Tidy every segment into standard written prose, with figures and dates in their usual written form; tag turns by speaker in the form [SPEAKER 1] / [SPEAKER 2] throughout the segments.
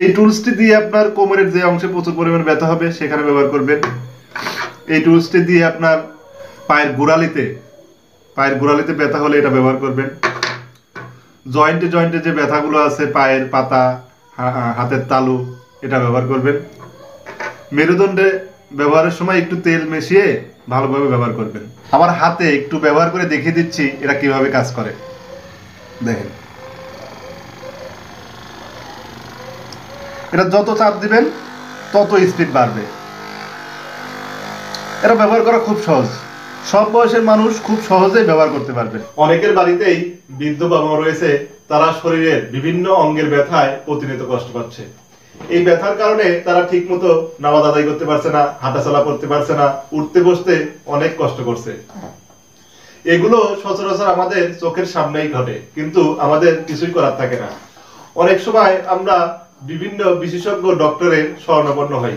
[SPEAKER 1] এই টুলসটি দিয়ে আপনার কোমরের যে অংশে প্রচুর পরিমাণে ব্যথা হবে সেখানে ব্যবহার করবেন। এই টুলসটি দিয়ে আপনার পায়ের গোড়ালিতে ব্যথা হলে এটা ব্যবহার করবেন। জয়েন্টে জয়েন্টে যে ব্যথাগুলো আছে, পায়ের পাতা, হাতের তালু, এটা ব্যবহার করবেন। মেরুদণ্ডে ব্যবহারের সময় একটু তেল মিশিয়ে ভালোভাবে ব্যবহার করবেন। আমার হাতে একটু ব্যবহার করে দেখিয়ে দিচ্ছি এটা কিভাবে কাজ করে। দেখেন, এটা যত চাপ দিবেন তত স্পিড বাড়বে। এটা ব্যবহার করা খুব সহজ, সব বয়সের মানুষ খুব সহজেই ব্যবহার করতে পারবে। অনেকের বাড়িতেই বৃদ্ধ বাবা মা রয়েছে, তারা শরীরের বিভিন্ন অঙ্গের ব্যথায় প্রতিনিয়ত কষ্ট পাচ্ছে। এই ব্যথার কারণে তারা ঠিক মতো নামাজ আদায় করতে পারছে না, হাঁটাচলা করতে পারছে না, উঠতে বসতে অনেক কষ্ট করছে। এগুলো সচরাচর আমাদের চোখের সামনেই ঘটে, কিন্তু আমাদের কিছুই করার থাকে না। অনেক সময় আমরা বিভিন্ন বিশেষজ্ঞ ডক্টরের শরণাপন্ন হই।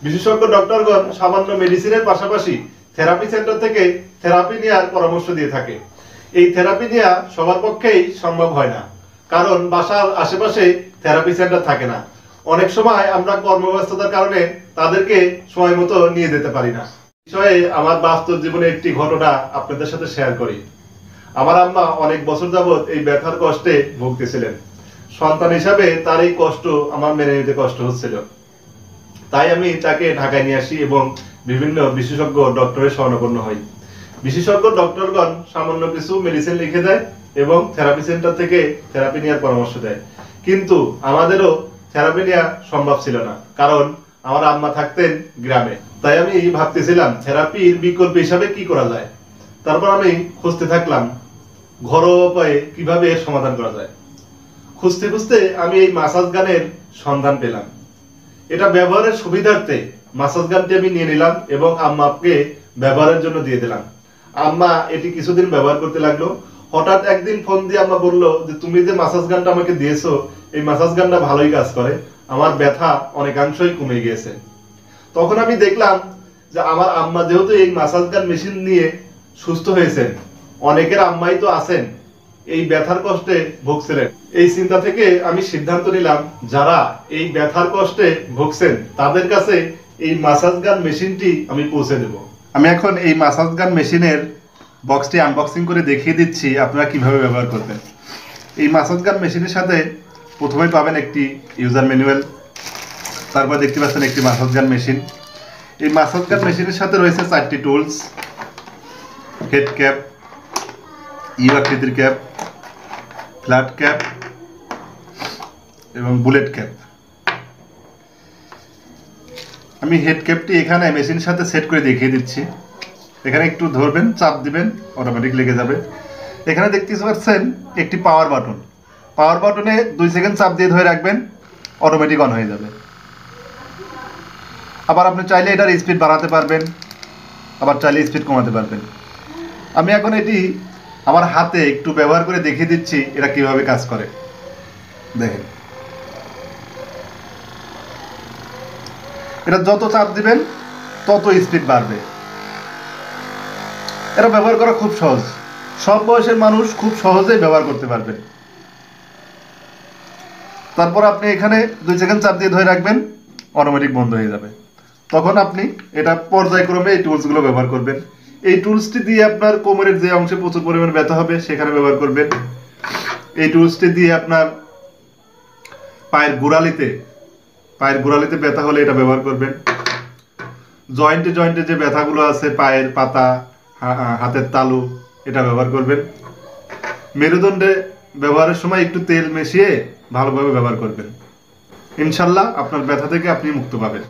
[SPEAKER 1] বিশেষজ্ঞ ডক্টরগণ সামান্য মেডিসিনের পাশাপাশি থেরাপি সেন্টার থেকে থেরাপি নেওয়ার পরামর্শ দিয়ে থাকে। এই থেরাপি নেওয়া সবার পক্ষেই সম্ভব হয় না, কারণ বাসার আশেপাশে থেরাপি সেন্টার থাকে না। অনেক সময় আমরা কর্মব্যস্ততার কারণে তাদেরকে সময় মতো নিয়ে যেতে পারি না। বিষয়ে আমার বাস্তব জীবনে একটি ঘটনা আপনাদের সাথে শেয়ার করি। আমার আম্মা অনেক বছর যাবৎ এই ব্যথার কষ্টে ভুগতেছিলেন। সন্তান হিসাবে তার এই কষ্ট আমার মেনে নিতে কষ্ট হচ্ছিল। তাই আমি তাকে ঢাকায় নিয়ে আসি এবং বিভিন্ন বিশেষজ্ঞ ডক্টরের শরণাপন্ন হই। বিশেষজ্ঞ ডক্টরগণ সামান্য কিছু মেডিসিন লিখে দেয় এবং থেরাপি সেন্টার থেকে থেরাপি নেওয়ার পরামর্শ দেয়, কিন্তু আমাদেরও থেরাপি নেওয়া সম্ভব ছিল না, কারণ আমার আম্মা থাকতেন গ্রামে। তাই আমি ভাবতেছিলাম থেরাপির বিকল্প হিসাবে কি করা যায়। তারপর আমি খুঁজতে থাকলাম ঘরোয়া উপায়ে কিভাবে এর সমাধান করা যায়। খুঁজতে খুঁজতে আমি এই মাসাজ গানের সন্ধান পেলাম। এটা ব্যবহারের সুবিধার্থে মাসাজ গানটি আমি নিয়ে নিলাম এবং আম্মাকে ব্যবহারের জন্য দিয়ে দিলাম। আম্মা এটি কিছুদিন ব্যবহার করতে লাগলো। হঠাৎ একদিন ফোন দিয়ে আম্মা বললো যে তুমি যে মাসাজ গানটা আমাকে দিয়েছো, এই মাসাজ গানটা ভালোই কাজ করে, আমার ব্যথা অনেকাংশই কমে গিয়েছে। তখন আমি দেখলাম যে আমার আম্মা যেহেতু এই মাসাজ গান মেশিন নিয়ে সুস্থ হয়েছেন, অনেকের আম্মাই তো আছেন এই ব্যথার কষ্টে ভুগছিলেন। এই চিন্তা থেকে আমি সিদ্ধান্ত নিলাম যারা এই ব্যথার কষ্টে ভুগছেন তাদের কাছে এই মাসাজ গান মেশিনটি আমি পৌঁছে দেব। আমি এখন এই মাসাজ গান মেশিনের বক্সটি আনবক্সিং করে দেখিয়ে দিচ্ছি আপনারা কিভাবে ব্যবহার করবেন। এই মাসাজ গান মেশিনের সাথে প্রথমেই পাবেন একটি ইউজার ম্যানুয়াল, তারপর দেখতে পাচ্ছেন একটি মাসাজ গান মেশিন। এই মাসাজ গান মেশিনের সাথে রয়েছে 4টি টুলস: হেড ক্যাপ, ইউ আকৃতির ক্যাপ, ফ্ল্যাট ক্যাপ এবং বুলেট ক্যাপ। আমি হেড ক্যাপটি এখানে মেশিনের সাথে সেট করে দেখিয়ে দিচ্ছি। এখানে একটু ধরবেন, চাপ দিবেন, অটোমেটিক লেগে যাবে। এখানে দেখতে পাচ্ছেন একটি পাওয়ার বাটন। পাওয়ার বাটনে 2 সেকেন্ড চাপ দিয়ে ধরে রাখবেন, অটোমেটিক অন হয়ে যাবে। আবার আপনি চাইলে এটার স্পিড বাড়াতে পারবেন, আবার চাইলে স্পিড কমাতে পারবেন। আমি এখন এটি আমার হাতে একটু ব্যবহার করে দেখিয়ে দিচ্ছি এটা কিভাবে কাজ করে। দেখেন, এটা যত চাপ দিবেন তত স্পিড বাড়বে। এটা ব্যবহার করা খুব সহজ, সব বয়সের মানুষ খুব সহজেই ব্যবহার করতে পারবেন। তারপর আপনি এখানে 2 সেকেন্ড চাপ দিয়ে ধরে রাখবেন, অটোমেটিক বন্ধ হয়ে যাবে। তখন আপনি এটা পর্যায়ক্রমে এই টুলসগুলো ব্যবহার করবেন। এই টুলসটি দিয়ে আপনার কোমরের যে অংশে প্রচুর পরিমাণে ব্যথা হবে সেখানে ব্যবহার করবেন। এই টুলসটি দিয়ে আপনার পায়ের গোড়ালিতে ব্যথা হলে এটা ব্যবহার করবেন। জয়েন্টে জয়েন্টে যে ব্যথাগুলো আছে, পায়ের পাতা, হাতের তালু, এটা ব্যবহার করবেন। মেরুদণ্ডে ব্যবহারের সময় একটু তেল মিশিয়ে ভালোভাবে ব্যবহার করবেন। ইনশাল্লাহ আপনার ব্যথা থেকে আপনি মুক্ত পাবেন।